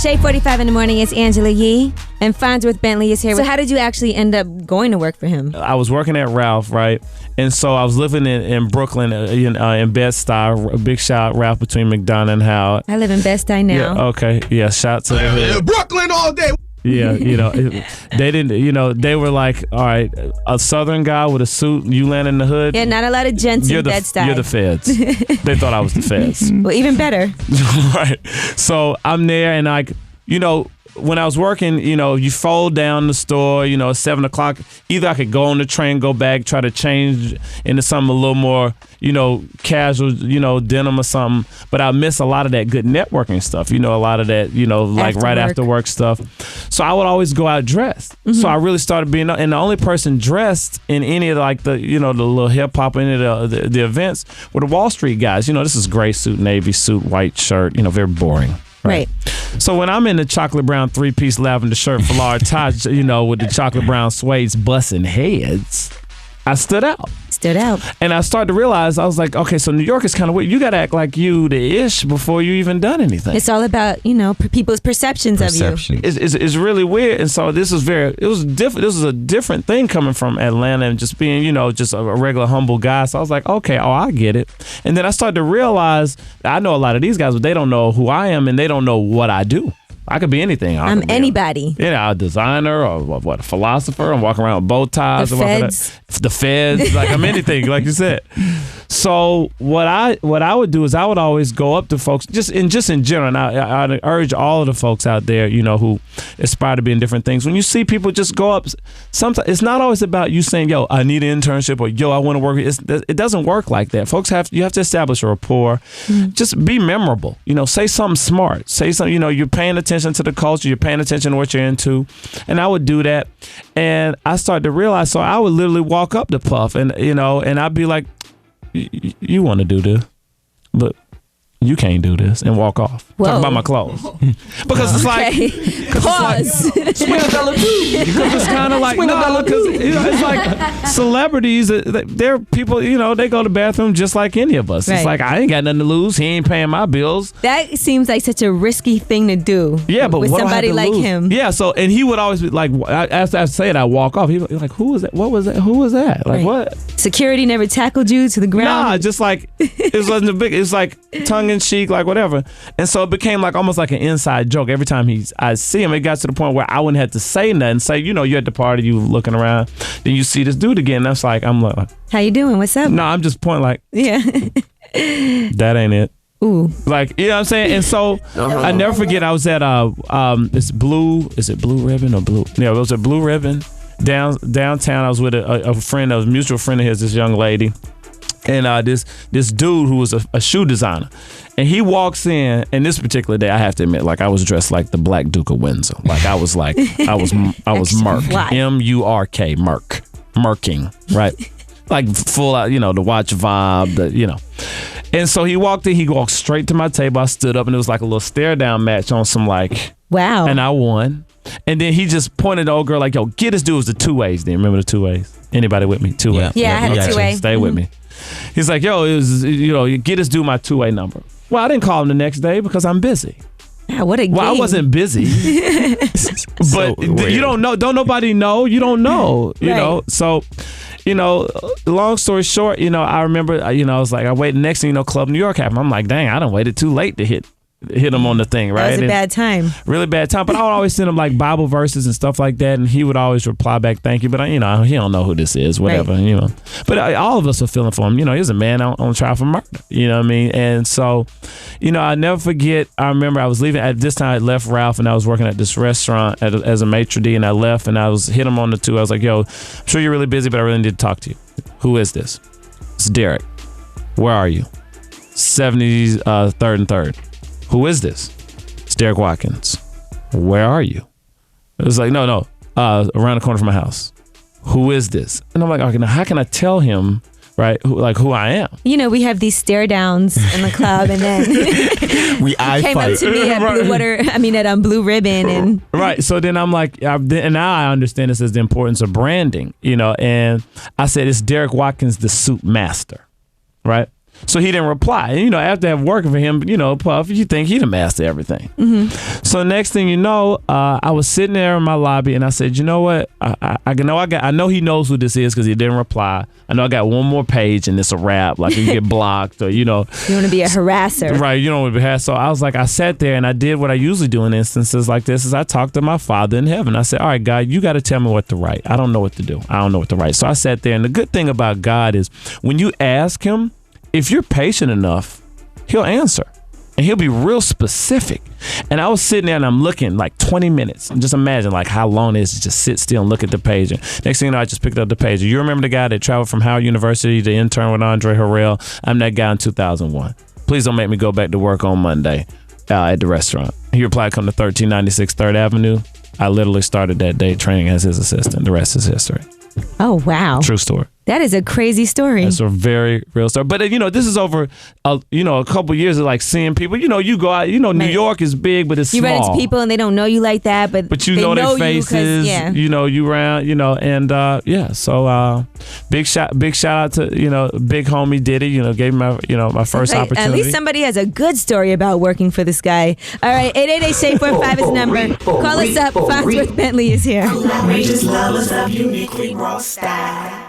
Shea 45 in the morning. It's Angela Yee. And Fonzworth Bentley is here. So how did you actually end up going to work for him? I was working at Ralph, right? And so I was living in Brooklyn, in Bed-Stuy. A big shout, Ralph, between McDonough and Howard. I live in Bed-Stuy now. Yeah, okay. Yeah, shout to the hood. Brooklyn all day. Yeah, they didn't, they were like, all right, a Southern guy with a suit, you land in the hood. Yeah, not a lot of gents in Bed-Stuy. You're the feds. They thought I was the feds. Well, even better. Right. So I'm there and when I was working, you fold down the store, at 7 o'clock. Either I could go on the train, go back, try to change into something a little more, casual, denim or something. But I miss a lot of that good networking stuff, a lot of that, like right after work stuff. So I would always go out dressed. Mm-hmm. So I really started being, and the only person dressed in any of the little hip hop, any of the events were the Wall Street guys. This is gray suit, navy suit, white shirt, very boring. Right. So when I'm in the chocolate brown 3-piece lavender shirt, foulard tie, with the chocolate brown suedes busting heads, I stood out. And I started to realize, I was like, okay, so New York is kind of weird. You got to act like you the ish before you even done anything. It's all about, people's perceptions of you. It's really weird. And so this was different. This was a different thing coming from Atlanta and just being, just a regular humble guy. So I was like, okay, I get it. And then I started to realize I know a lot of these guys, but they don't know who I am and they don't know what I do. I could be anything. I'm anybody. A designer or a philosopher. I'm walking around with bow ties. The feds. The feds. Like I'm anything, like you said. So what I would do is I would always go up to folks, just in general, and I'd urge all of the folks out there, who aspire to be in different things. When you see people just go up, sometimes it's not always about you saying, yo, I need an internship, or yo, I want to work. It doesn't work like that. Folks you have to establish a rapport. Mm-hmm. Just be memorable. Say something smart. Say something, you're paying attention to the culture, you're paying attention to what you're into. And I would do that. And I started to realize, so I would literally walk up to Puff and I'd be like, you want to do this, but you can't do this, and walk off. Whoa. Talk about my clothes. Because it's like, pause. Because it's kind of like, because it's like celebrities, they're people, they go to the bathroom just like any of us. Right. It's like, I ain't got nothing to lose. He ain't paying my bills. That seems like such a risky thing to do. Yeah, but with what somebody do I have to like lose? him. Yeah, so, and he would always be like, as I say it, I walk off. He'd be like, who was that? What was that? Who was that? Like, what? Security never tackled you to the ground? Nah, just like, it wasn't a big, it's like tongue in cheek, like whatever. And so it became like almost like an inside joke. Every time I see him, it got to the point where I wouldn't have to say nothing. Say, you're at the party, you looking around, then you see this dude again. That's like, I'm like, how you doing? What's up? No, I'm just pointing like, yeah, that ain't it. Ooh. Like, you know what I'm saying? And so I never forget, I was at is it Blue Ribbon or Blue? Yeah, it was a Blue Ribbon downtown. I was with a friend, a mutual friend of his, this young lady. And this dude who was a shoe designer, and he walks in. And this particular day, I have to admit, like I was dressed like the Black Duke of Windsor. Like I was Merc, M-U-R-K, Merking, right? Like full out, the watch vibe, And so he walked in. He walked straight to my table. I stood up, and it was like a little stare down match on some like. Wow. And I won. And then he just pointed the old girl like, yo, get this dude. It was the 2 ways. Then remember the 2 ways? Anybody with me? 2 ways. Yeah, I had a 2-way. Stay with me. He's like, yo, it was, get us do my 2-way number. Well, I didn't call him the next day because I'm busy. Yeah, what a game. Well, I wasn't busy. But you don't know. Don't nobody know. You don't know. You know. So, long story short, I remember, I was like, I waited. Next thing Club New York happened. I'm like, dang, I done waited too late to hit him on the thing, right? That was a bad time. Really bad time. But I would always send him like Bible verses and stuff like that, and he would always reply back, "Thank you." But he don't know who this is, whatever, right. But all of us are feeling for him. He's a man on trial for murder. You know what I mean? And so, I never forget. I remember I was leaving at this time. I left Ralph, and I was working at this restaurant as a maitre d', and I left, and I was hit him on the 2. I was like, "Yo, I'm sure you're really busy, but I really need to talk to you. Who is this?" It's Derick. Where are you? 73rd and 3rd. Who is this? It's Derick Watkins. Where are you? It was like, no, around the corner from my house. Who is this? And I'm like, okay, now how can I tell him, right, who I am? We have these stare downs in the club, and then we came up to me at Blue Ribbon, and right. So then I'm like, and now I understand this as the importance of branding, and I said it's Derick Watkins, the suit master, right? So he didn't reply. And, you know, after working for him, you know, Puff, you think he'd have mastered everything. So next thing you know, I was sitting there in my lobby and I said, you know what? I know he knows who this is because he didn't reply. I know I got one more page and it's a wrap. Like you get blocked or, you know. You want to be a harasser. Right. You don't want to be harassed. So I was like, I sat there and I did what I usually do in instances like this is I talked to my Father in heaven. I said, all right, God, you got to tell me what to write. I don't know what to do. I don't know what to write. So I sat there, and the good thing about God is when you ask him, if you're patient enough, he'll answer. And he'll be real specific. And I was sitting there and I'm looking like 20 minutes. And just imagine like how long it is to just sit still and look at the page. And next thing you know, I just picked up the page. You remember the guy that traveled from Howard University to intern with Andre Harrell? I'm that guy in 2001. Please don't make me go back to work on Monday at the restaurant. He replied, come to 1396 3rd Avenue. I literally started that day training as his assistant. The rest is history. Oh, wow. True story. That is a crazy story. That's a very real story. But, you know, this is over, a couple years of like seeing people. You know, you go out, you know, New York is big, but it's small. You run into people and they don't know you like that, but you know their faces, yeah. you know, you around, you know, and so big shout out to, you know, big homie Diddy, you know, gave me my first opportunity. At least somebody has a good story about working for this guy. All right, 888-SHADE-45 is the number. Call us up. Fonzworth Bentley is here. Outrageous lovers of uniquely raw style.